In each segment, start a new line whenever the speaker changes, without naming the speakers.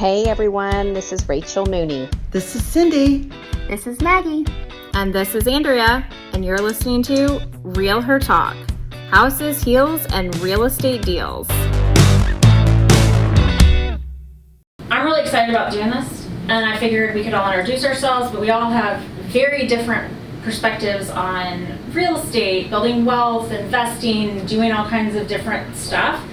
Hey everyone, this is Rachel Mooney.
This is Cindy.
This is Maggie.
And this is Andrea, and you're listening to Real Her Talk, houses, heels, and real estate deals.
I'm really excited about doing this, and I figured we could all introduce ourselves, but we all have very different perspectives on real estate, building wealth, investing, doing all kinds of different stuff.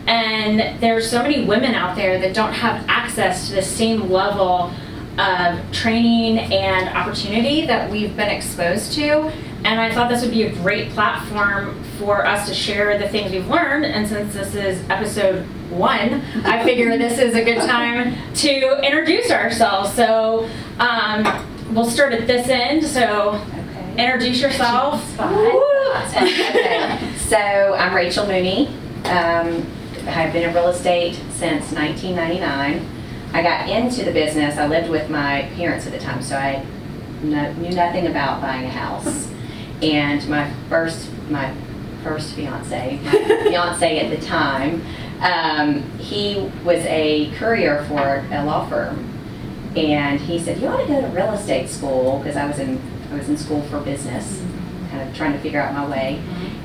And there's so many women out there that don't have access to the same level of training and opportunity that we've been exposed to. And I thought this would be a great platform for us to share the things we've learned. And since this is episode 1, I figure this is a good time to introduce ourselves. So we'll start at this end. So introduce yourself.
Okay. So I'm Rachel Mooney. I've been in real estate since 1999. I got into the business. I lived with my parents at the time, so I knew nothing about buying a house. And my first fiance at the time, he was a courier for a law firm, and he said, "You ought to go to real estate school," because I was in school for business, kind of trying to figure out my way.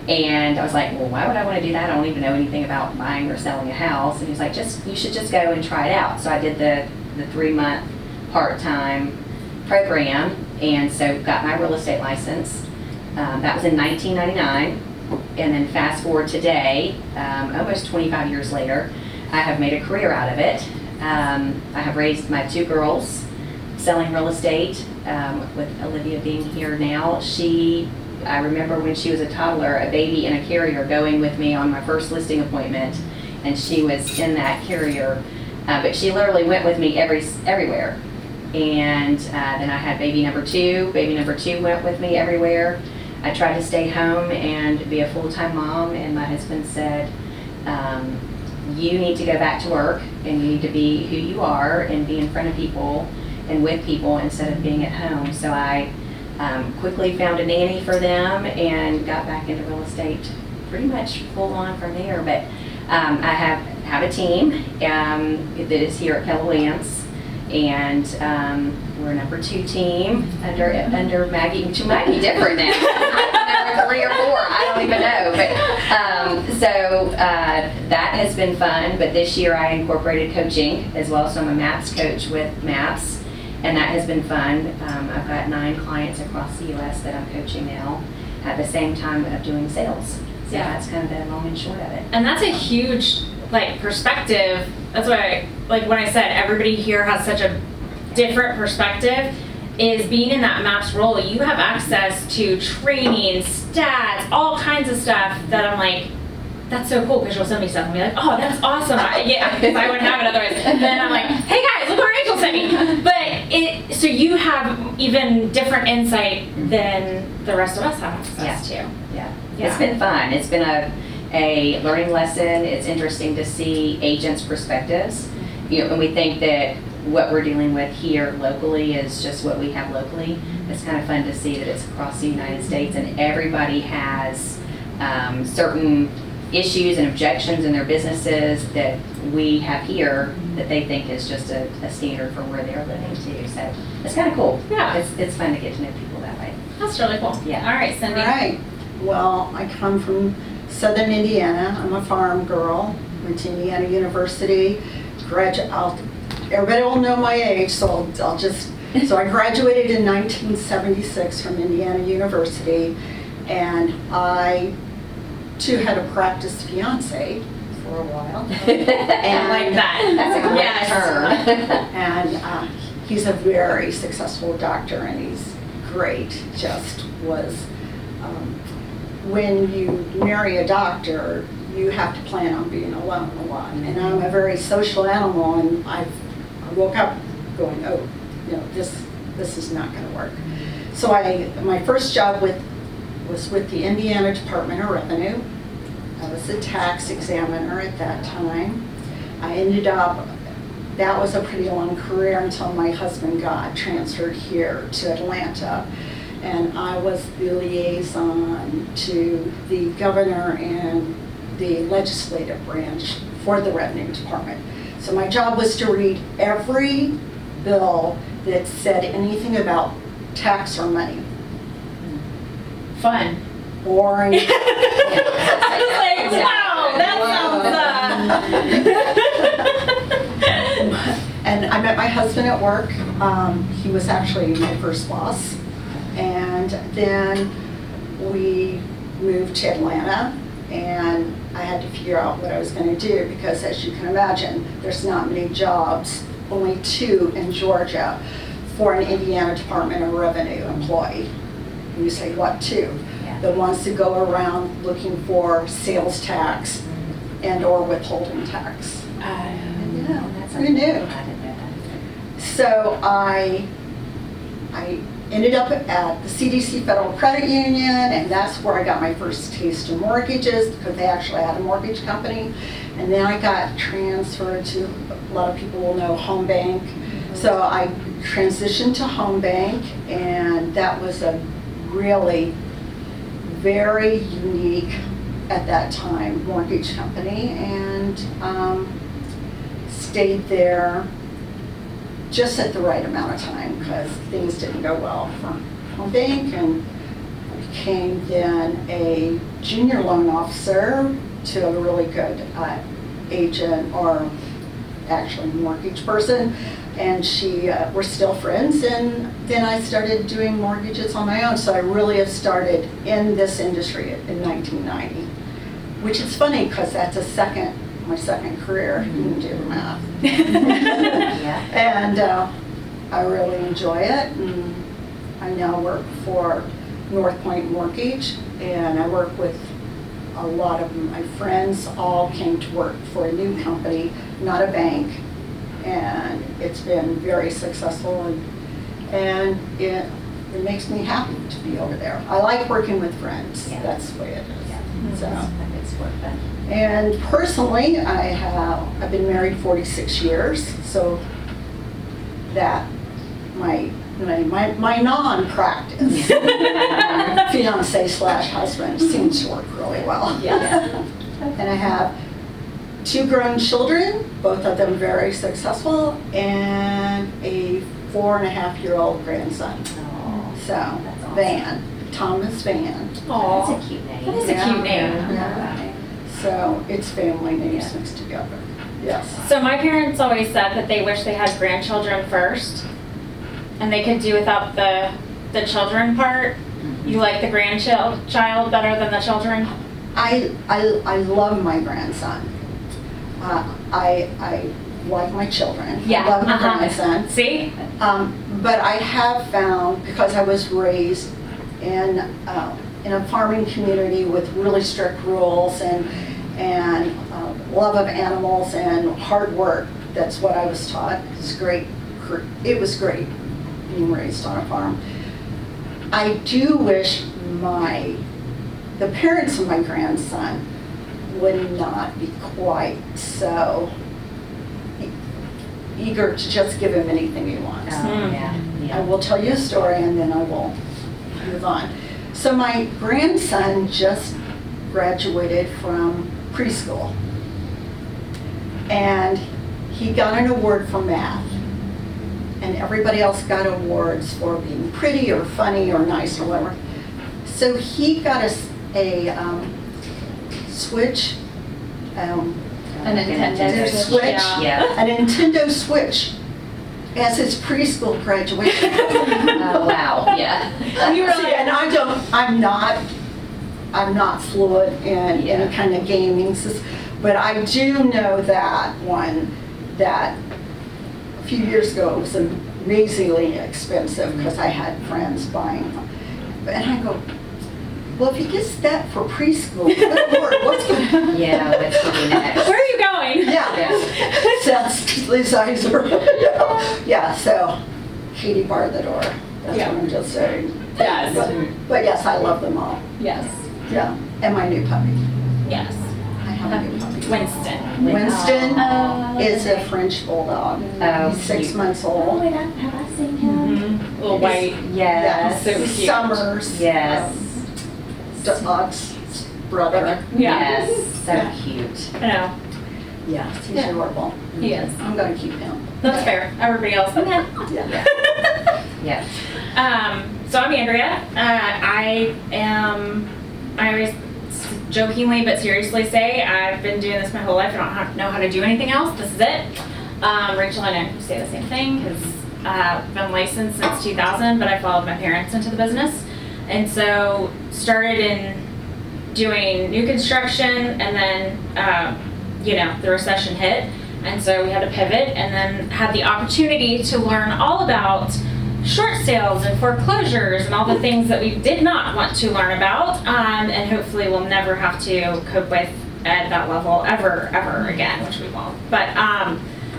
And I was like, well, why would I want to do that? I don't even know anything about buying or selling a house. And he was like, you should just go and try it out. So I did the 3-month part-time program, and so got my real estate license. That was in 1999. And then fast forward today, almost 25 years later, I have made a career out of it. I have raised my 2 girls selling real estate, with Olivia being here now. I remember when she was a toddler, a baby in a carrier going with me on my first listing appointment, and she was in that carrier, but she literally went with me everywhere. And then I had baby number 2. Baby number 2 went with me everywhere. I tried to stay home and be a full-time mom, and my husband said, you need to go back to work, and you need to be who you are and be in front of people and with people instead of being at home. So I quickly found a nanny for them and got back into real estate pretty much full on from there. But I have a team that is here at Keller Williams, and we're a number 2 team under Maggie. Maggie different now. Number 3 or 4, I don't even know. But so that has been fun. But this year I incorporated coaching as well, so I'm a MAPS coach with MAPS. And that has been fun. I've got 9 clients across the U.S. that I'm coaching now at the same time of doing sales. So that's kind of the long and short of it.
And that's a huge perspective. That's why when I said everybody here has such a different perspective, is being in that MAPS role, you have access to training, stats, all kinds of stuff that I'm like, that's so cool, because you'll send me stuff and be like, oh, that's awesome. Because I wouldn't have it otherwise. And then I'm like, hey guys, look what Rachel sent me. But so you have even different insight than the rest of us have access to.
Yeah. It's been fun. It's been a learning lesson. It's interesting to see agents' perspectives. And we think that what we're dealing with here locally is just what we have locally. It's kind of fun to see that it's across the United States, and everybody has certain issues and objections in their businesses that we have here that they think is just a standard for where they're living too. So it's kind of cool.
Yeah.
It's fun to get to know people that way.
That's really cool.
Yeah.
All right, Cindy.
All right. Well, I come from Southern Indiana. I'm a farm girl. Went to Indiana University. Everybody will know my age, so so I graduated in 1976 from Indiana University, and I too had a practice fiance for a while.
And like that.
That's a great term.
And he's a very successful doctor, and he's great. Just was, when you marry a doctor, you have to plan on being alone a lot. And I'm a very social animal, and I woke up going, oh, this is not going to work. So my first job was with the Indiana Department of Revenue. I was a tax examiner at that time. I ended up, that was a pretty long career until my husband got transferred here to Atlanta. And I was the liaison to the governor and the legislative branch for the Revenue Department. So my job was to read every bill that said anything about tax or money.
Fun.
Boring.
I was like, wow, that sounds
And I met my husband at work. He was actually my first boss. And then we moved to Atlanta, and I had to figure out what I was going to do because, as you can imagine, there's not many jobs, only 2 in Georgia, for an Indiana Department of Revenue employee. And you say, what 2?
Yeah.
The ones that go around looking for sales tax and or withholding tax.
Yeah, that's
Who knew?
I didn't know that.
So I ended up at the CDC Federal Credit Union, and that's where I got my first taste of mortgages because they actually had a mortgage company. And then I got transferred to, a lot of people will know, Home Bank. So I transitioned to Home Bank, and that was a really very unique, at that time, mortgage company, and stayed there just at the right amount of time because things didn't go well for Home Bank, and I became then a junior loan officer to a really good agent, or actually mortgage person, and we're still friends, and then I started doing mortgages on my own. So I really have started in this industry in 1990, which is funny because that's my second career. You can do the math.
Yeah.
And I really enjoy it. And I now work for North Point Mortgage, and I work with a lot of my friends. All came to work for a new company, not a bank, and it's been very successful, and it makes me happy to be over there. I like working with friends.
Yeah.
That's the way it is.
Yeah.
So.
That makes work fun.
And personally, I've been married 46 years, so that my non-practice fiance/husband seems to work really well.
Yeah.
And I have 2 grown children, both of them very successful, and a 4.5-year-old grandson.
Oh,
So,
that's awesome.
Van, Thomas Van.
That's a cute name.
That is a cute name.
Yeah. So it's family names mixed together. Yes.
So my parents always said that they wish they had grandchildren first, and they could do without the children part. You like the grandchild better than the children?
I love my grandson. I like my children.
Yeah.
I love my
Uh-huh.
grandson.
See?
But I have found, because I was raised in a farming community with really strict rules and love of animals and hard work, that's what I was taught. It was great being raised on a farm. I do wish the parents of my grandson would not be quite so eager to just give him anything he wants.
Oh, yeah.
I will tell you a story and then I will move on. So my grandson just graduated from preschool, and he got an award for math, and everybody else got awards for being pretty or funny or nice or whatever. So he got a Switch,
A Nintendo
Switch,
Yeah.
a Nintendo Switch as his preschool graduation.
Oh, wow. Yeah.
You were
See,
like,
and I'm not fluent in
Yeah.
any kind of gaming system, but I do know that a few years ago it was amazingly expensive because I had friends buying them. And I go, well, if he gets that for preschool, good Lord, what's going to happen?
Yeah, what's coming next?
where are you going?
Yeah. Sounds his eyes are, yeah, so Katie barred the door. That's
Yeah.
what I'm just saying.
Yes.
But yes, I love them all.
Yes.
Yeah. And my new puppy.
Yes.
I have a new puppy.
Winston.
Winston
Oh,
is a French bulldog.
Oh,
He's 6
cute.
months
Oh,
old.
wait, have I seen him?
Mhm. Little white.
Yes.
So cute.
Summers.
Yes.
Dog's brother.
Yeah.
Yes. So
Yeah.
cute.
I know.
Yes, he's
Yeah.
adorable.
He is.
I'm gonna keep him.
That's fair. Everybody else, okay.
Yeah.
Yes.
So I'm Andrea. I always jokingly but seriously say I've been doing this my whole life. I don't know how to do anything else. This is it. Rachel and I say the same thing because I've been licensed since 2000, but I followed my parents into the business. And so started in doing new construction, and then, the recession hit. And so we had to pivot, and then had the opportunity to learn all about short sales and foreclosures and all the things that we did not want to learn about, and hopefully we'll never have to cope with at that level ever again, which we won't. But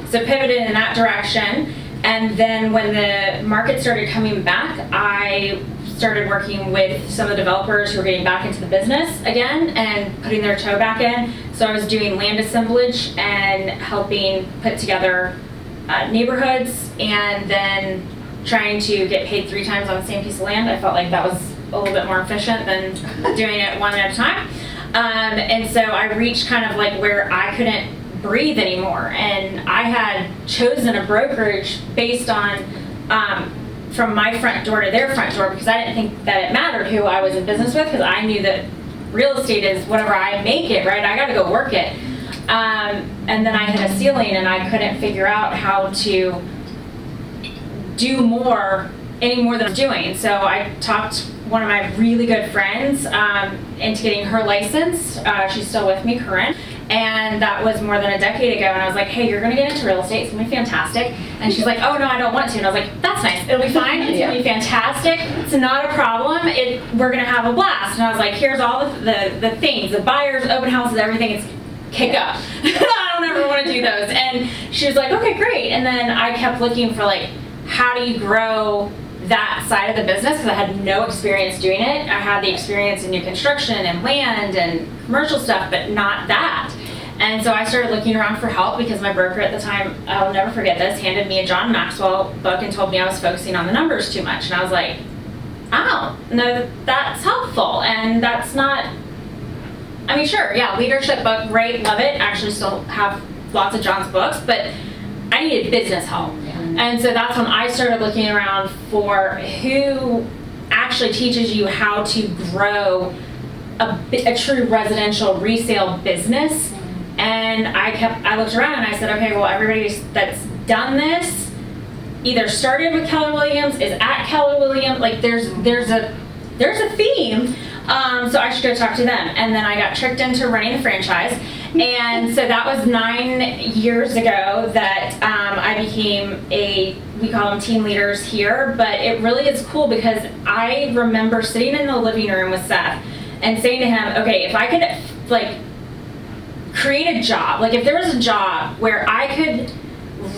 so pivoted in that direction, and then when the market started coming back, I started working with some of the developers who were getting back into the business again and putting their toe back in. So I was doing land assemblage and helping put together neighborhoods, and then trying to get paid 3 times on the same piece of land. I felt like that was a little bit more efficient than doing it one at a time. And so I reached kind of like where I couldn't breathe anymore. And I had chosen a brokerage based on from my front door to their front door, because I didn't think that it mattered who I was in business with, because I knew that real estate is whatever I make it, right? I got to go work it. And then I hit a ceiling, and I couldn't figure out how to do any more than I'm doing. So I talked one of my really good friends into getting her license. She's still with me, current. And that was more than a decade ago. And I was like, hey, you're going to get into real estate. It's going to be fantastic. And she's like, oh, no, I don't want to. And I was like, that's nice. It'll be fine. It's going to be fantastic. It's not a problem. We're going to have a blast. And I was like, here's all the things, the buyers, open houses, everything. It's kick up. I don't ever want to do those. And she was like, okay, great. And then I kept looking for like, how do you grow that side of the business, because I had no experience doing it. I had the experience in new construction and land and commercial stuff, but not that. And so I started looking around for help, because my broker at the time, I'll never forget this, handed me a John Maxwell book and told me I was focusing on the numbers too much. And I was like, oh, no, that's helpful. And that's not, I mean, sure, yeah, leadership book, great, love it. Actually still have lots of John's books, but I needed business help. And so that's when I started looking around for who actually teaches you how to grow a true residential resale business. And I looked around and I said, okay, well, everybody that's done this either started with Keller Williams, is at Keller Williams, like there's a theme. So I should go talk to them. And then I got tricked into running the franchise. And so that was 9 years ago that I became we call them team leaders here, but it really is cool, because I remember sitting in the living room with Seth and saying to him, okay, if I could like create a job, like if there was a job where I could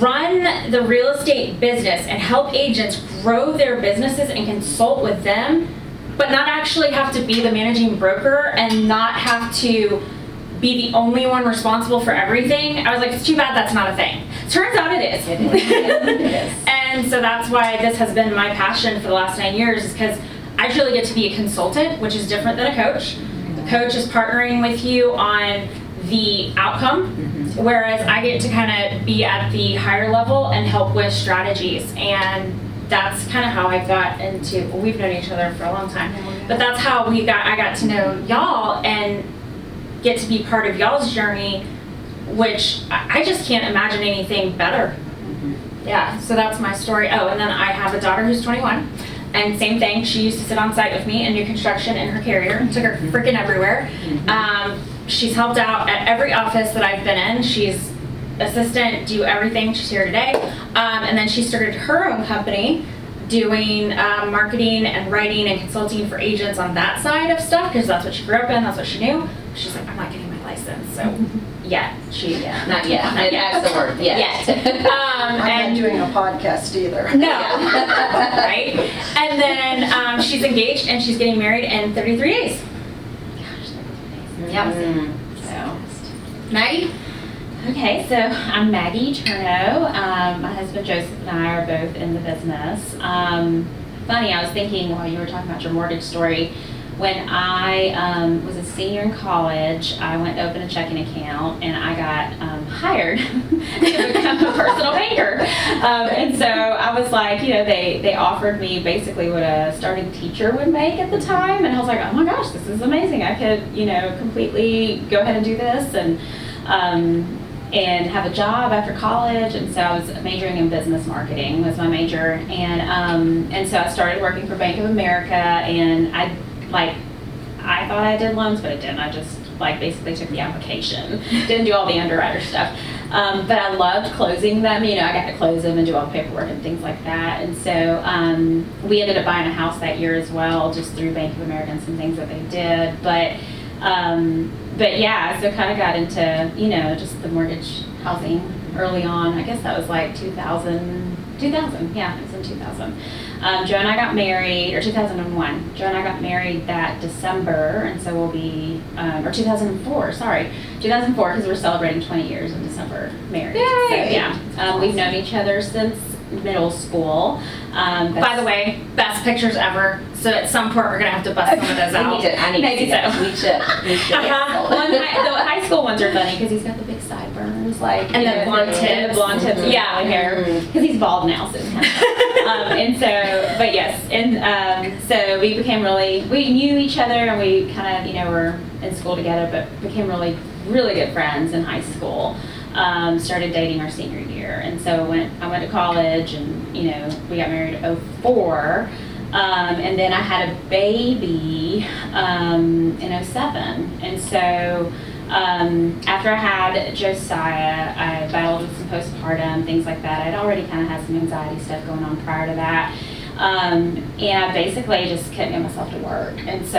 run the real estate business and help agents grow their businesses and consult with them, but not actually have to be the managing broker and not have to be the only one responsible for everything. I was like, it's too bad that's not a thing. Turns out it is.
It is.
And so that's why this has been my passion for the last 9 years, is because I truly get to be a consultant, which is different than a coach. The coach is partnering with you on the outcome, whereas I get to kind of be at the higher level and help with strategies. And that's kind of how I got into, well, we've known each other for a long time, but that's how I got to know y'all and get to be part of y'all's journey, which I just can't imagine anything better. Yeah, so that's my story. Oh, and then I have a daughter who's 21, and same thing, she used to sit on site with me in new construction in her carrier, took her freaking everywhere. She's helped out at every office that I've been in. She's assistant, do everything. She's here today. And then she started her own company doing marketing and writing and consulting for agents on that side of stuff, because that's what she grew up in, that's what she knew. She's like, I'm not getting my license, so not yet.
Not yet. That's the word. Yet.
I'm not doing a podcast either.
No. Right? And then she's engaged and she's getting married in 33 days.
Gosh, 33 days.
Yep.
So,
Maggie?
Okay, so I'm Maggie Turno. My husband Joseph and I are both in the business. Funny, I was thinking while you were talking about your mortgage story, when I was a senior in college, I went to open a checking account, and I got hired to become a personal banker. And so I was like, they offered me basically what a starting teacher would make at the time, and I was like, oh my gosh, this is amazing. I could, completely go ahead and do this, and have a job after college. And so I was majoring in business marketing was my major, and so I started working for Bank of America, and I thought I did loans, but I didn't. I just basically took the application, didn't do all the underwriter stuff. But I loved closing them. I got to close them and do all the paperwork and things like that. And so we ended up buying a house that year as well, just through Bank of America and some things that they did. But yeah, so kind of got into, just the mortgage housing early on. I guess that was 2000, yeah, it was in 2000. Joe and I got married, or 2001. Joe and I got married that December, and so we'll be, or 2004, 2004, because we're celebrating 20 years in December married.
Yay!
So yeah, we've known each other since middle school.
By the way, best pictures ever. So at some point we're gonna have to bust some of those out.
I need to see that. We should.
The high school ones are funny because he's got the big sideburns,
And the blonde tips.
and the blonde tips, and
Yeah.
curly hair, because he's bald now, so it's kind of and so, but yes, and so we knew each other, and we kind of, were in school together, but became really, really good friends in high school. Started dating our senior year, and so I went to college, and we got married in 2004, and then I had a baby in 2007, and so after I had Josiah, I battled with some postpartum, things like that. I'd already kind of had some anxiety stuff going on prior to that. And I basically just couldn't get myself to work. And so,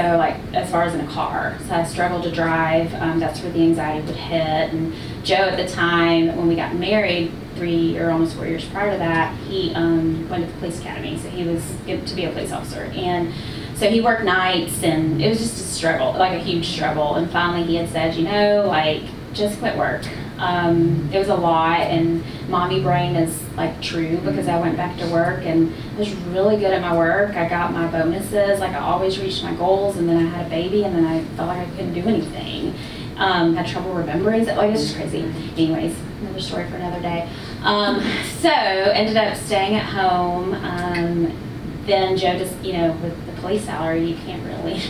as far as in a car, so I struggled to drive. That's where the anxiety would hit. And Joe, at the time, when we got married, 3 or almost 4 years prior to that, he went to the police academy. So he was to be a police officer. And so he worked nights, and it was just a struggle, a huge struggle. And finally he had said, just quit work. It was a lot, and mommy brain is true, because I went back to work and I was really good at my work. I got my bonuses, I always reached my goals, and then I had a baby, and then I felt like I couldn't do anything. Had trouble remembering it. It's just crazy. Anyways, another story for another day. So ended up staying at home. Then Joe just, with the police salary, you can't really,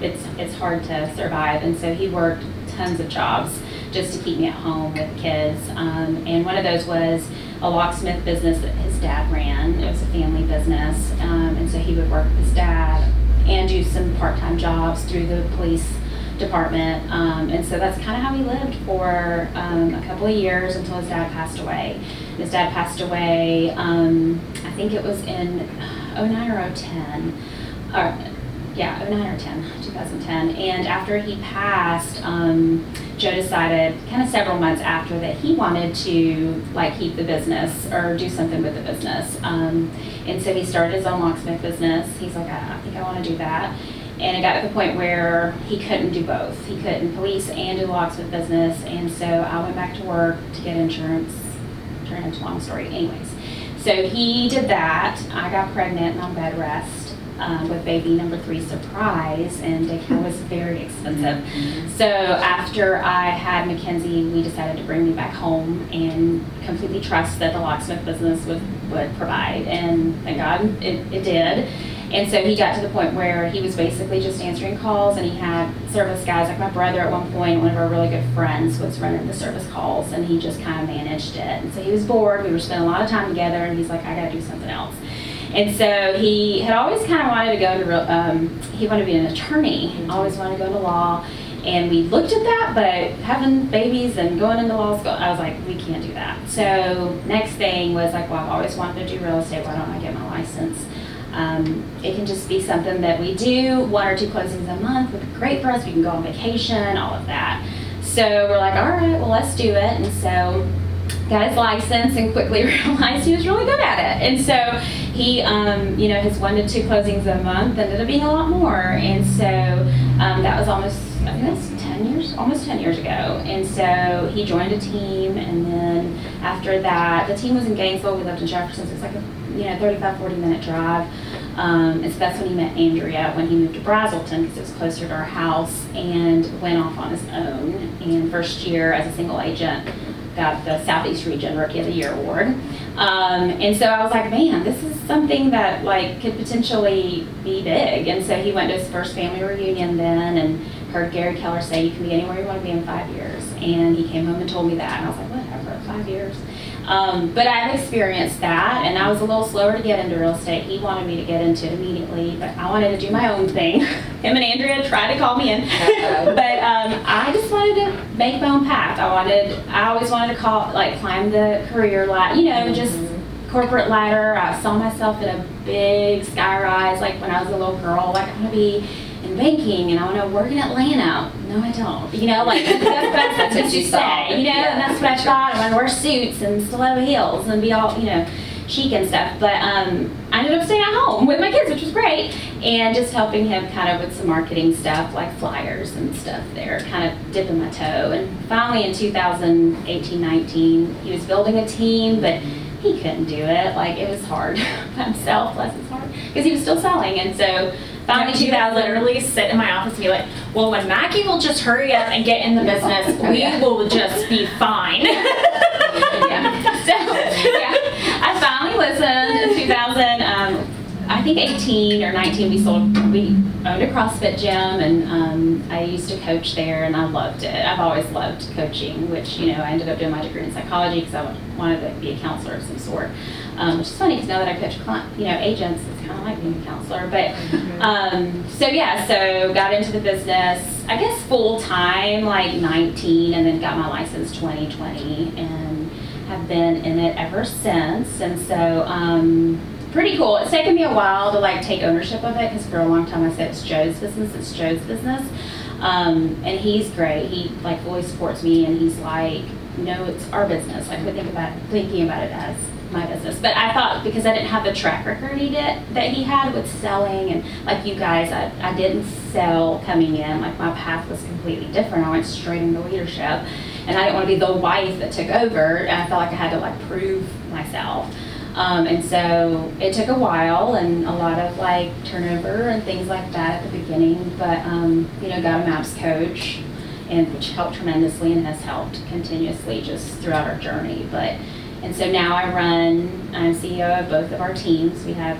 it's hard to survive. And so he worked tons of jobs just to keep me at home with kids. And one of those was a locksmith business that his dad ran. It was a family business. And so he would work with his dad and do some part-time jobs through the police department. And so that's kind of how he lived for a couple of years until his dad passed away. His dad passed away, I think it was in 09 or 010. 09 or 10, 2010. And after he passed, Joe decided kind of several months after that he wanted to keep the business or do something with the business. And so he started his own locksmith business. He's like, I think I want to do that. And it got to the point where he couldn't do both. He couldn't police and do the locksmith business. And so I went back to work to get insurance. Turned into a long story. Anyways, so he did that. I got pregnant and on bed rest. With baby number 3, surprise, and daycare was very expensive. So after I had Mackenzie, we decided to bring me back home and completely trust that the locksmith business would provide, and thank God it did. And so he got to the point where he was basically just answering calls, and he had service guys, my brother at one point, one of our really good friends was running the service calls, and he just kind of managed it. And so he was bored, we were spending a lot of time together, and he's like, I gotta do something else. And so he had always kind of wanted to go to, he wanted to be an attorney, always wanted to go into law. And we looked at that, but having babies and going into law school, I was like, we can't do that. So next thing was I've always wanted to do real estate, why don't I get my license? It can just be something that we do, 1 or 2 closings a month would be great for us. We can go on vacation, all of that. So we're like, all right, well, let's do it. And so got his license and quickly realized he was really good at it. And so he, his 1 to 2 closings a month ended up being a lot more. And so that was almost 10 years ago. And so he joined a team, and then after that, the team was in Gainesville. We lived in Jefferson, so it's a 35, 40-minute drive. And so that's when he met Andrea when he moved to Brazelton because it was closer to our house, and went off on his own. And first year as a single agent, got the Southeast Region Rookie of the Year award. And so I was like, man, this is something that like could potentially be big. And so he went to his first family reunion then and heard Gary Keller say you can be anywhere you want to be in 5 years. And he came home and told me that, and I was like, whatever, 5 years. But I've experienced that, and I was a little slower to get into real estate. He wanted me to get into it immediately, but I wanted to do my own thing. Him and Andrea tried to call me in, but I just wanted to make my own path. I always wanted to climb the career ladder, just corporate ladder. I saw myself in a big sky rise, like when I was a little girl. Like, I want to be in banking, and I want to work in Atlanta. No, I don't. That's what you say. And that's what I thought. I want to wear suits and stiletto heels and be all, chic and stuff. But I ended up staying at home with my kids, which was great, and just helping him kind of with some marketing stuff, like flyers and stuff there, kind of dipping my toe. And finally in 2018-19, he was building a team, but he couldn't do it. Like, it was hard by himself, plus it's hard, because he was still selling. And so finally, 2000,
literally sit in my office and be like, well, when Mackie will just hurry up and get in the business, we will just be fine.
I finally listened in 2000, I think 18 or 19, we owned a CrossFit gym, and I used to coach there, and I loved it. I've always loved coaching, which, I ended up doing my degree in psychology because I wanted to be a counselor of some sort. Which is funny because now that I coach agents, it's kind of like being a counselor. But so got into the business, I guess full time, like 19, and then got my license 2020, and have been in it ever since. And so pretty cool. It's taken me a while to take ownership of it, because for a long time I said it's Joe's business. And he's great. He fully supports me, and he's like, no, it's our business. Like, we're thinking about it as my business. But I thought, because I didn't have the track record that he had with selling, and like you guys, I didn't sell coming in. Like, my path was completely different. I went straight into leadership, and I didn't want to be the wife that took over. And I felt like I had to prove myself. And so it took a while, and a lot of turnover and things like that at the beginning, but got a MAPS coach, and which helped tremendously and has helped continuously just throughout our journey. And so now I'm CEO of both of our teams. We have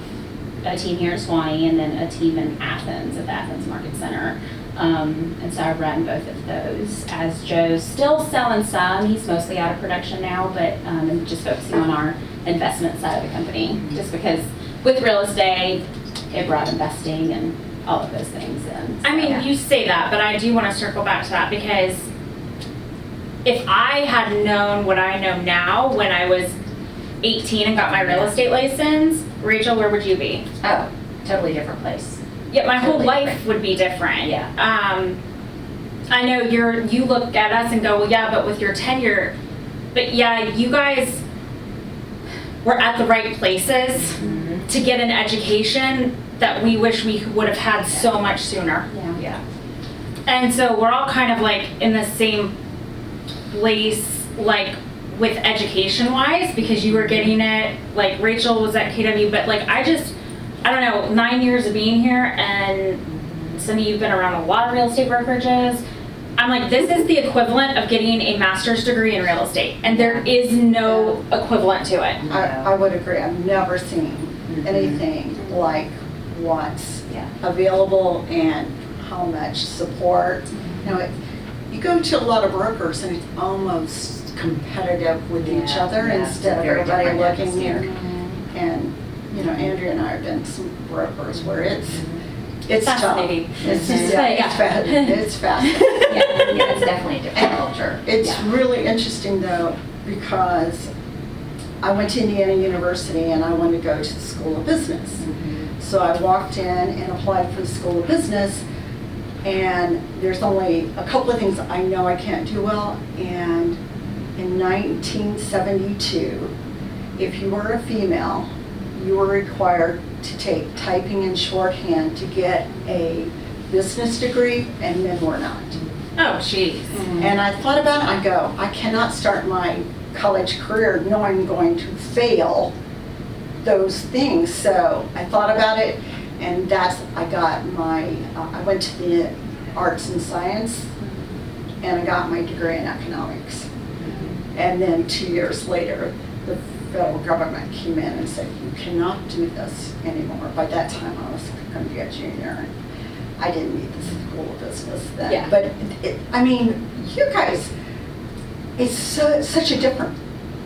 a team here at Swanee, and then a team in Athens at the Athens Market Center. And so I run both of those. As Joe's still selling some, he's mostly out of production now, but I'm just focusing on our investment side of the company, just because with real estate, it brought investing and all of those things in. So,
you say that, but I do want to circle back to that, because if I had known what I know now when I was 18 and got my real estate license, Rachel, where would you be?
Oh, totally different place.
Yeah, my whole
Totally
life
different.
would be different.
Yeah.
I know you look at us and go, well, yeah, but with your tenure, but yeah, you guys were at the right places to get an education that we wish we would have had so much sooner.
Yeah.
And so we're all kind of in the same place, with education wise, because you were getting it, Rachel was at KW, but I don't know, 9 years of being here, and some of you've been around a lot of real estate brokerages. I'm this is the equivalent of getting a master's degree in real estate, and there is no equivalent to it.
I would agree. I've never seen anything like what's available and how much support. You go to a lot of brokers, and it's almost competitive with each other instead of everybody looking here. And Andrea and I have been some brokers where it's tough.
Fascinating.
It's fascinating.
It's definitely a different culture.
It's really interesting though, because I went to Indiana University and I wanted to go to the School of Business. So I walked in and applied for the School of Business, and there's only a couple of things I know I can't do well. And in 1972, if you were a female, you were required to take typing and shorthand to get a business degree, and men were not.
Oh, jeez.
And I thought about it, I go, I cannot start my college career knowing I'm going to fail those things. So I thought about it, and I went to the arts and science, and I got my degree in economics. And then 2 years later, the federal government came in and said, you cannot do this anymore. By that time, I was going to be a junior, and I didn't need the school of business then.
Yeah.
But I mean, you guys, it's such a different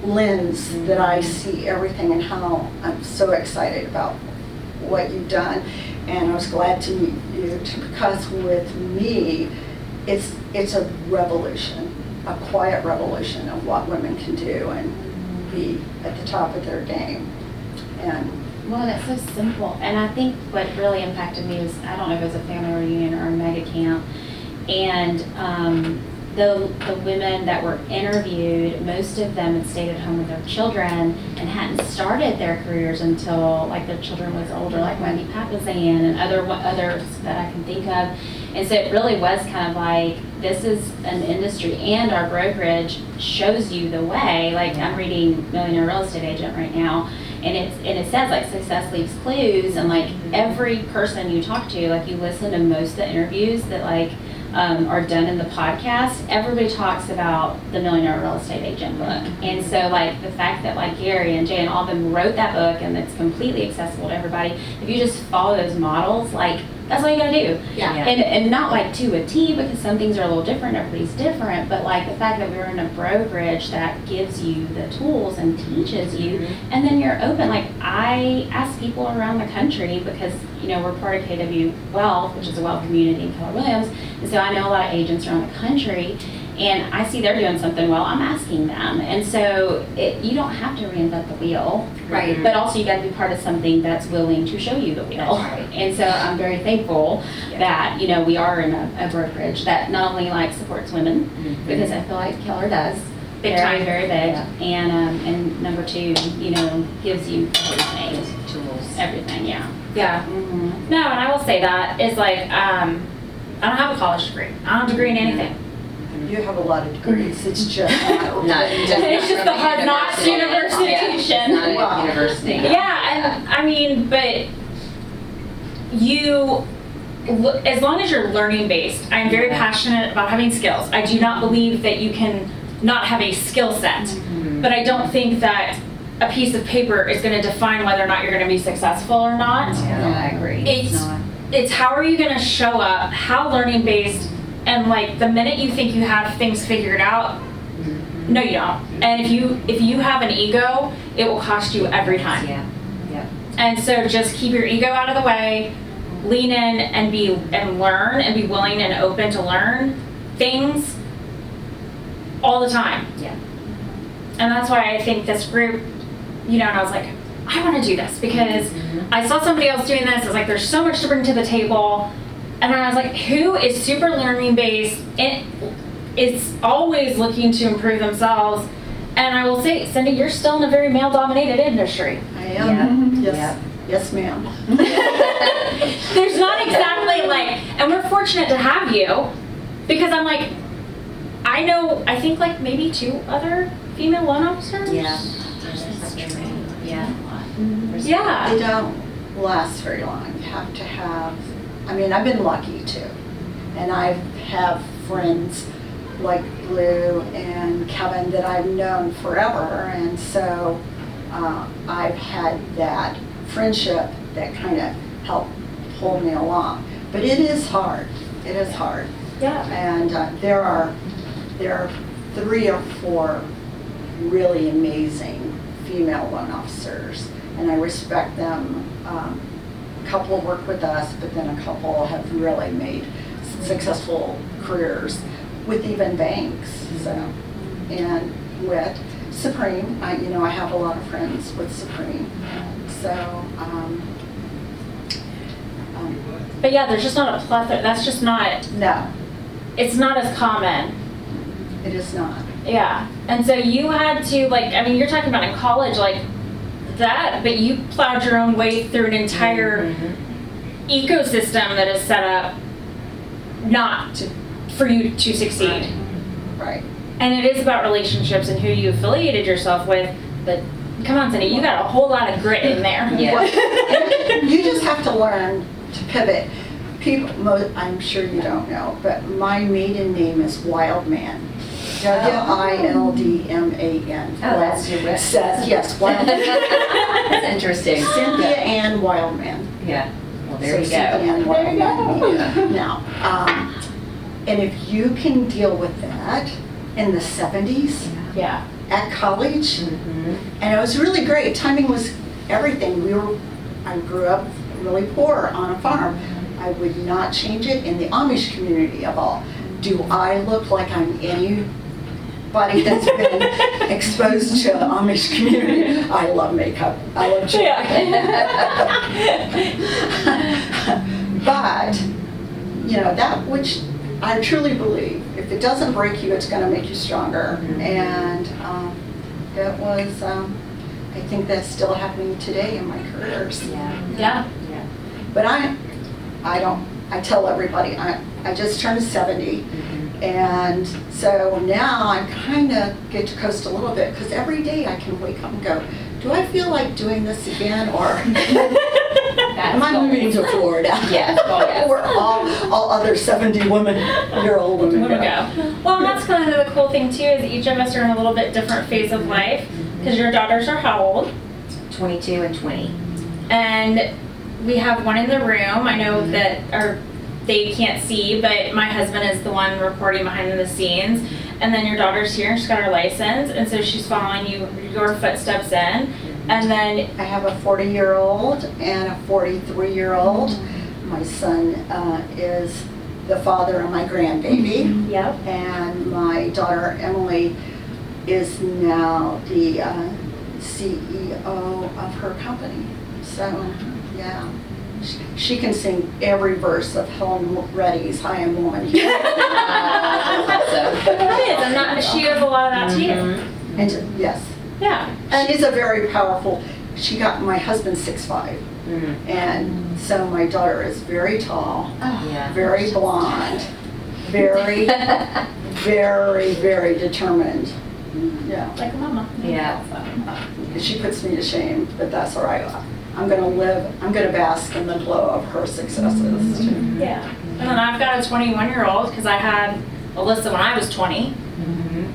lens that I see everything, and how I'm so excited about what you've done. And I was glad to meet you because with me, it's a revolution, a quiet revolution of what women can do and be at the top of their game. And
Well, that's so simple. And I think what really impacted me was, I don't know if it was a family reunion or a mega camp, and the women that were interviewed, most of them had stayed at home with their children and hadn't started their careers until like their children was older, like Wendy Papazan and others that I can think of. And so it really was kind of like, this is an industry, and our brokerage shows you the way. Like, I'm reading Millionaire Real Estate Agent right now, and it says like success leaves clues, and like every person you talk to, like you listen to most of the interviews that like are done in the podcast, everybody talks about the Millionaire Real Estate Agent book. And so like the fact that like Gary and Jay and all of them wrote that book, and it's completely accessible to everybody, if you just follow those models, like that's all you gotta do.
Yeah.
And not like to a T, because some things are a little different, everybody's different, but like the fact that we're in a brokerage that gives you the tools and teaches you, and then you're open. Like, I ask people around the country, because you know we're part of KW Wealth, which is a wealth community in Keller Williams, and so I know a lot of agents around the country, and I see they're doing something well, I'm asking them. And so you don't have to reinvent the wheel,
Right.
but also you got to be part of something that's willing to show you the wheel.
That's right.
And so I'm very thankful that, you know, we are in a brokerage that not only like supports women, because I feel like Keller does,
Big
very,
time.
very big,
Yeah.
and number two, you know, gives you everything,
Tools.
everything, yeah.
Yeah. No, and I will say that is like, I don't have a college degree. I don't have a degree in anything.
you have a lot of degrees, it's just
Not
It's just the hard knocks university.
Yeah, it's not a
Wow.
university.
Yeah, and I mean, but as long as you're learning based, I'm very passionate about having skills. I do not believe that you can not have a skill set, but I don't think that a piece of paper is going to define whether or not you're going to be successful or not.
Yeah, I agree.
It's how are you going to show up, how learning based, and like the minute you think you have things figured out, no you don't. And if you have an ego, it will cost you every time.
Yeah. Yeah.
And so just keep your ego out of the way, lean in and learn, and be willing and open to learn things all the time.
Yeah.
And that's why I think this group, you know, and I was like, I want to do this because I saw somebody else doing this. I was like, there's so much to bring to the table. And then I was like, who is super learning based and is always looking to improve themselves? And I will say, Cindy, you're still in a very male dominated industry.
I am.
Yeah.
Yes.
Yeah.
Yes, ma'am.
There's not exactly like, and we're fortunate to have you because I'm like, I think like maybe 2 other female loan officers.
Yeah. Yeah.
Yeah.
They don't last very long. You have to have, I mean, I've been lucky too. And I have friends like Blue and Kevin that I've known forever. And so I've had that friendship that kind of helped pull me along. But it is hard. It is hard.
Yeah.
And there are 3 or 4 really amazing female loan officers, and I respect them. A couple work with us, but then a couple have really made successful careers with even banks. So, and with Supreme, I have a lot of friends with Supreme. So,
But yeah, there's just not a plethora. That's just not,
no,
it's not as common.
it is not.
Yeah. And so you had to, like, I mean, you're talking about in college, like that, but you plowed your own way through an entire ecosystem that is set up for you to succeed.
Right.
And it is about relationships and who you affiliated yourself with, but Come on, Cindy, you got a whole lot of grit in there.
Yeah.
You just have to learn to pivot. I'm sure you don't know, but my maiden name is Wildman. Wildman.
Oh, that's your web.
Yes, Wildman.
That's interesting.
Cynthia Ann Wildman.
Yeah. Well, there
So
you
Cynthia
go.
Ann Wildman. Now, and if you can deal with that in the 70s
Yeah.
at college,
Mhm.
and it was really great. Timing was everything. I grew up really poor on a farm. I would not change it in the Amish community of all. Do I look like I'm anybody that's been exposed to the Amish community? I love makeup. I love jewelry. But, that which I truly believe, if it doesn't break you, it's going to make you stronger. And it was, I think that's still happening today in my careers.
Yeah.
Yeah.
Yeah.
But I tell everybody, I just turned 70. And so now I kind of get to coast a little bit because every day I can wake up and go, do I feel like doing this again, or am I moving to Florida?
Yeah.
Where all other 70-year-old women
Wanna
go.
go. Well, and that's kind of the cool thing too, is each of us are in a little bit different phase of life. Because your daughters are how old?
22 and 20.
And we have one in the room. I know that they can't see, but my husband is the one reporting behind the scenes. And then your daughter's here and she's got her license, and so she's following your footsteps in. And then
I have a 40-year-old and a 43-year-old. My son is the father of my grandbaby.
yep.
And my daughter Emily is now the CEO of her company. So, yeah. She can sing every verse of Helen Reddy's High and Woman Here.
Awesome.
It is. She does a lot of that too.
And yes,
Yeah. And
she's a very powerful, my husband's 6'5". And so my daughter is very tall,
Yeah.
very blonde, very, very, very determined. Yeah.
like a mama.
Yeah.
She puts me to shame, but that's all right. I'm going to bask in the glow of her successes too.
Yeah. And then I've got a 21-year-old because I had Alyssa when I was 20.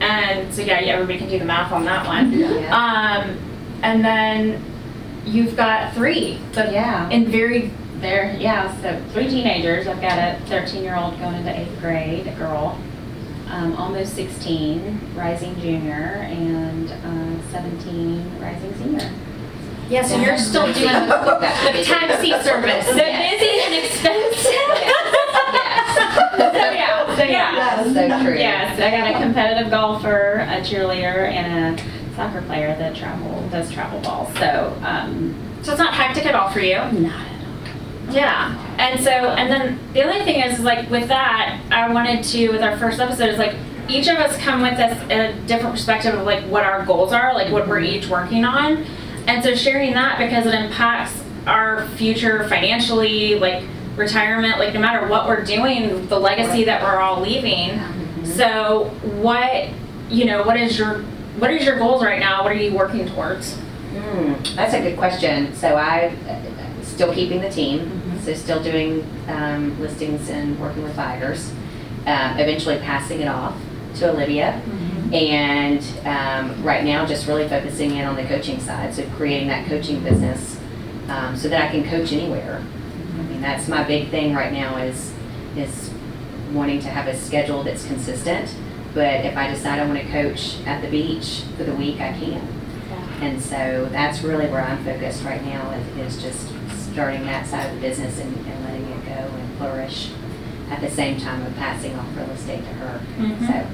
And so yeah, everybody can do the math on that one.
Yeah.
And then you've got 3, but
Yeah.
in very
So 3 teenagers. I've got a 13-year-old going into 8th grade, a girl, almost 16, rising junior, and 17, rising senior.
yeah. So you're still doing the taxi service. So busy and expensive.
So yeah.
That's so true.
Yes, I got a competitive golfer, a cheerleader, and a soccer player that does travel ball. So,
So it's not hectic at all for you.
not at all.
Yeah. And then the only thing is like with that, I wanted to, with our first episode, is like each of us come with this a different perspective of like what our goals are, like what we're each working on. And so sharing that, because it impacts our future financially, like retirement, like no matter what we're doing, the legacy that we're all leaving. So what is your goals right now? What are you working towards?
That's a good question. So I still keeping the team, so still doing listings and working with buyers, eventually passing it off to Olivia. And right now just really focusing in on the coaching side, so creating that coaching business so that I can coach anywhere. I mean, that's my big thing right now is wanting to have a schedule that's consistent, but if I decide I want to coach at the beach for the week, I can. And so that's really where I'm focused right now is just starting that side of the business and letting it go and flourish at the same time of passing off real estate to her. So.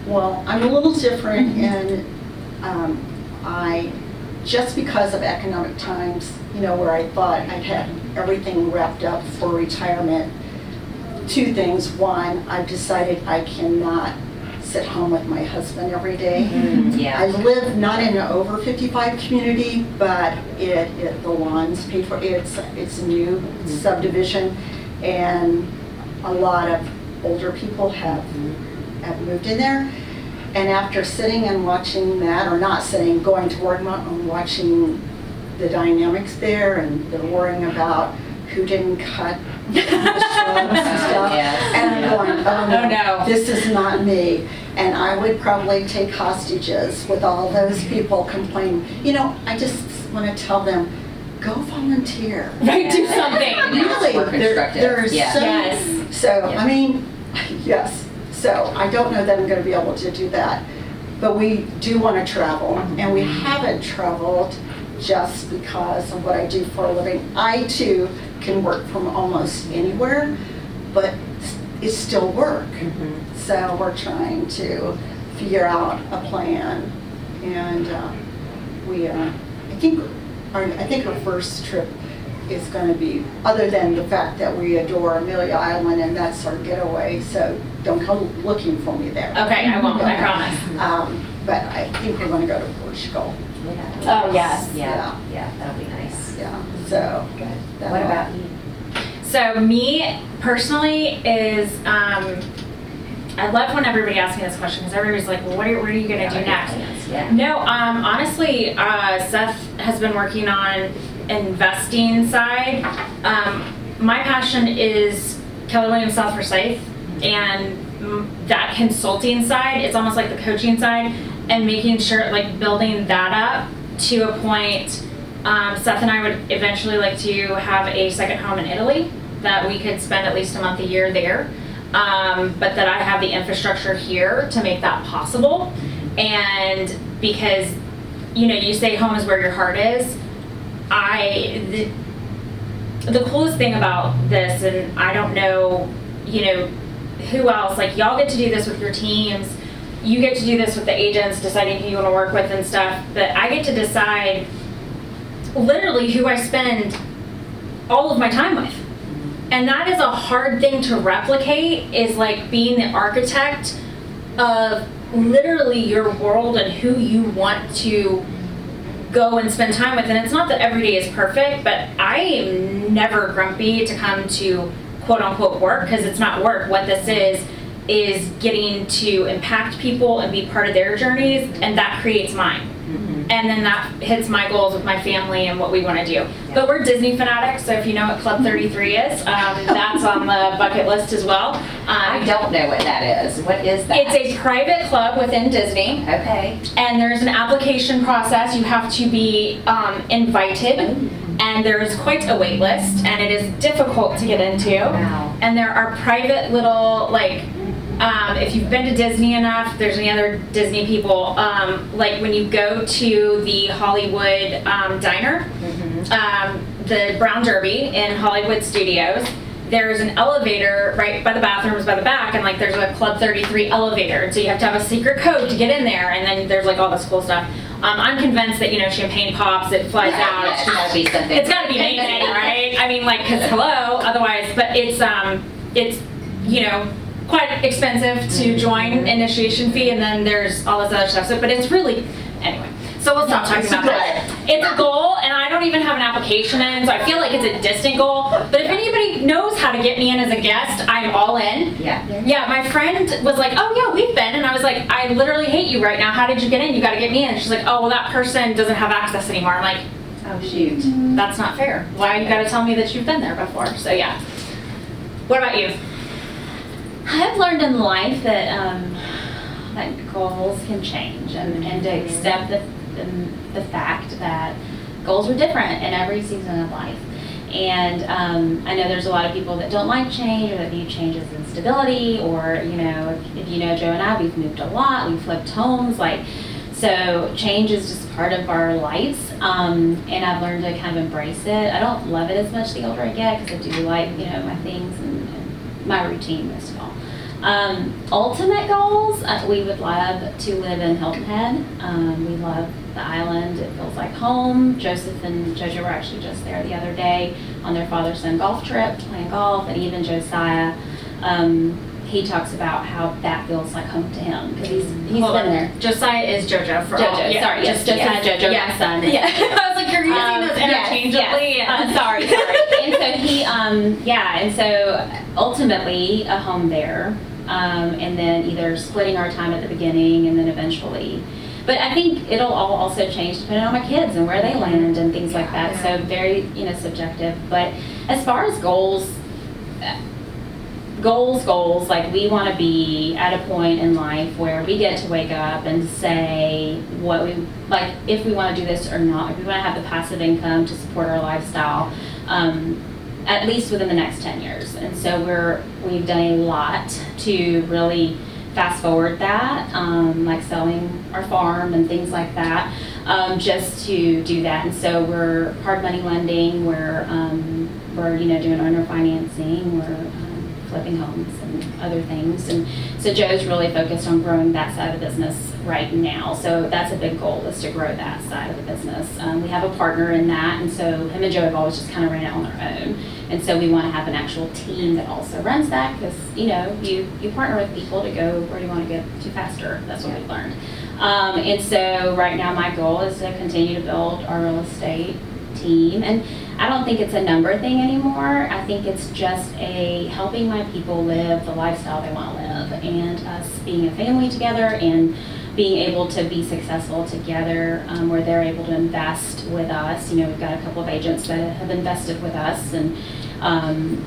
Well, I'm a little different in, just because of economic times, where I thought I'd had everything wrapped up for retirement. 2 things. One, I've decided I cannot sit home with my husband every day.
Yeah.
I live not in an over 55 community, but the lawn's paid for. It's a new subdivision, and a lot of older people have moved in there. And after sitting and watching that, or not sitting, going to work and watching the dynamics there, and they're worrying about who didn't cut the shrubs and stuff.
Yes.
And I'm going, oh
no.
this is not me. And I would probably take hostages with all those people complaining. You know, I just want to tell them, go volunteer.
Right, do something.
Really,
More constructive.
there are so,
Yes.
so
Yeah.
I mean, yes. So I don't know that I'm going to be able to do that, but we do want to travel, and we haven't traveled just because of what I do for a living. I too can work from almost anywhere, but it's still work. So we're trying to figure out a plan, and I think our first trip is going to be, other than the fact that we adore Amelia Island and that's our getaway, so don't come looking for me there.
Okay, I won't, I promise.
But I think we're going to go to Portugal.
Oh, yes.
Yeah, that'll be nice.
Yeah, so.
What about you?
So me personally is, I love when everybody asks me this question because everybody's like, well, what are you going to do next?
Yeah.
No, honestly, Seth has been working on investing side. My passion is Keller Williams South Forsyth, and that consulting side, it's almost like the coaching side, and making sure, like, building that up to a point. Seth and I would eventually like to have a second home in Italy, that we could spend at least a month a year there, but that I have the infrastructure here to make that possible. And because, you know, you say home is where your heart is, the coolest thing about this, and I don't know, you know, who else, like, y'all get to do this with your teams, you get to do this with the agents, deciding who you want to work with and stuff, but I get to decide literally who I spend all of my time with. And that is a hard thing to replicate, is like being the architect of literally your world and who you want to go and spend time with. And it's not that every day is perfect, but I am never grumpy to come to quote unquote work, because it's not work. What this is getting to impact people and be part of their journeys, and that creates mine. And then that hits my goals with my family and what we want to do. Yeah. But we're Disney fanatics, so if you know what Club 33 is, that's on the bucket list as well.
I don't know what that is. What is that?
It's a private club within Disney.
Okay.
And there's an application process. You have to be invited. And there is quite a wait list, and it is difficult to get into.
Wow.
And there are private little, like, if you've been to Disney enough, if there's any other Disney people, like when you go to the Hollywood Diner, the Brown Derby in Hollywood Studios, there's an elevator right by the bathrooms by the back, and like there's a Club 33 elevator, and so you have to have a secret code to get in there, and then there's like all this cool stuff. I'm convinced that, you know, champagne pops, it flies out.
It's gotta be something.
It's gotta be amazing, right? I mean, like, cause hello, otherwise, but it's, you know, quite expensive to join, initiation fee, and then there's all this other stuff. So, but it's really, anyway. So we'll stop talking about that. It's a goal, and I don't even have an application in, so I feel like it's a distant goal. But if anybody knows how to get me in as a guest, I'm all in.
Yeah.
Yeah, my friend was like, oh yeah, we've been. And I was like, I literally hate you right now. How did you get in? You got to get me in. She's like, oh, well, that person doesn't have access anymore. I'm like,
Oh, shoot.
that's not fair. Why you got to tell me that you've been there before? So yeah. What about you?
I've learned in life that that goals can change, and to accept the fact that goals are different in every season of life. And I know there's a lot of people that don't like change, or that view change as instability, or, you know, if you know Joe and I, we've moved a lot, we've flipped homes, like, so change is just part of our lives, and I've learned to kind of embrace it. I don't love it as much the older I get, because I do like, you know, my things and my routine most of all. Ultimate goals, we would love to live in Hilton Head. We love the island. It feels like home. Joseph and JoJo were actually just there the other day on their father-son golf trip, playing golf, and even Josiah, he talks about how that feels like home to him, because he's been there.
Josiah is JoJo for
JoJo,
all. Yeah,
sorry, yes, Josiah, JoJo, my son.
Yeah. I was like, you're using those interchangeably.
Yes. Sorry. And so he, and so ultimately a home there. and then either splitting our time at the beginning and then eventually. But I think it'll all also change depending on my kids and where they land and things like that. So very, subjective. But as far as goals, like we want to be at a point in life where we get to wake up and say what we, like if we want to do this or not, if we want to have the passive income to support our lifestyle, at least within the next 10 years. And so we've done a lot to really fast forward that, like selling our farm and things like that, just to do that. And so we're hard money lending, we're doing owner financing, we're flipping homes and other things. And so Joe's really focused on growing that side of the business right now. So that's a big goal, is to grow that side of the business. We have a partner in that, and so him and Joe have always just kind of ran it on their own. And so we want to have an actual team that also runs that, because you partner with people to go where you want to get to faster. That's what we've learned. And so right now my goal is to continue to build our real estate team. And I don't think it's a number thing anymore. I think it's just helping my people live the lifestyle they want to live, and us being a family together and being able to be successful together, where they're able to invest with us. We've got a couple of agents that have invested with us and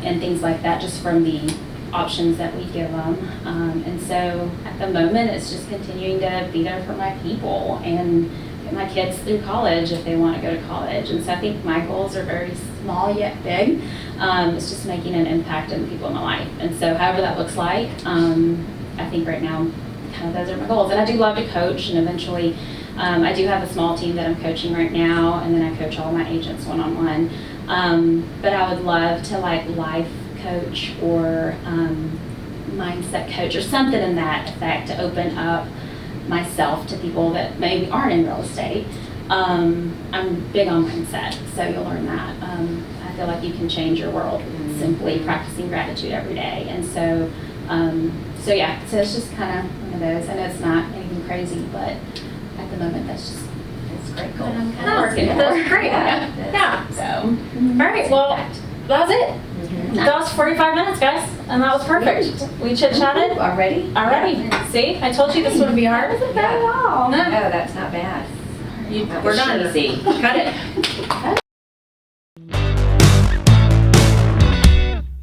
things like that, just from the options that we give them. And so at the moment, it's just continuing to be there for my people and get my kids through college if they want to go to college. And so I think my goals are very small yet big. It's just making an impact on the people in my life. And so however that looks like, I think right now, kind of those are my goals. And I do love to coach, and eventually I do have a small team that I'm coaching right now, and then I coach all my agents one-on-one. But I would love to life coach or mindset coach or something in that effect, to open up myself to people that maybe aren't in real estate. I'm big on mindset, so you'll learn that. I feel like you can change your world simply practicing gratitude every day. And so it's just kind of one of those. I know it's not anything crazy, but at the moment it's great goal. I'm kind of working for.
That's great. Yeah.
So,
all right, well, that was it. That was 45 minutes, guys, and that was perfect. We chit-chatted.
Already?
Already. See, I told you this wouldn't be hard.
Not bad at all.
No.
No, that's not bad.
We're done.
Easy.
Cut it.